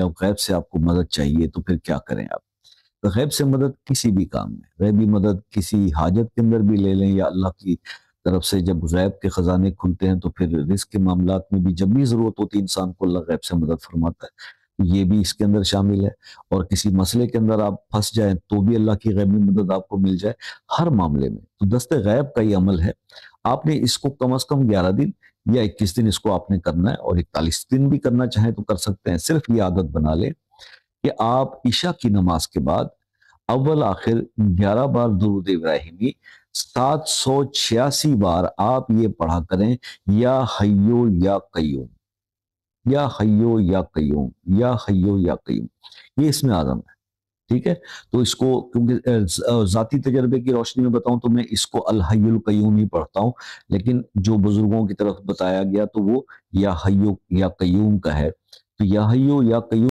اب غیب سے آپ کو مدد چاہیے تو پھر کیا کریں آپ؟ تو غیب سے مدد کسی بھی کام میں، غیبی مدد کسی حاجت کے اندر بھی لے لیں، یا اللہ کی طرف سے جب غیب کے خزانے کھلتے ہیں تو پھر رزق کے معاملات میں بھی جب بھی ضرورت ہوتی ہے انسان کو، اللہ غیب سے مدد فرماتا ہے، یہ بھی اس کے اندر شامل ہے۔ اور کسی مسئلے کے اندر آپ پھنس جائیں تو بھی اللہ کی غیبی مدد آپ کو مل جائے، ہر معاملے میں۔ تو دست غیب کا یہ عمل ہے، آپ نے اس کو کم از کم 11 دن یا 21 دن اس کو آپ نے کرنا ہے، اور 41 دن بھی کرنا چاہیں تو کر سکتے ہیں۔ صرف یہ عادت بنا لیں کہ آپ عشاء کی نماز کے بعد اول آخر 11 بار درود ابراہیمی، 786 بار آپ یہ پڑھا کریں، یا حیو یا قیوم، یا حیو یا قیوم، یا حیو یا قیوم، یہ اسم اعظم ہے۔ ٹھیک ہے، تو اس کو کیونکہ ذاتی تجربے کی روشنی میں بتاؤں تو میں اس کو الحی القیوم ہی پڑھتا ہوں، لیکن جو بزرگوں کی طرف بتایا گیا تو وہ یا حیو یا قیوم کا ہے۔ تو یا حیو یا قیوم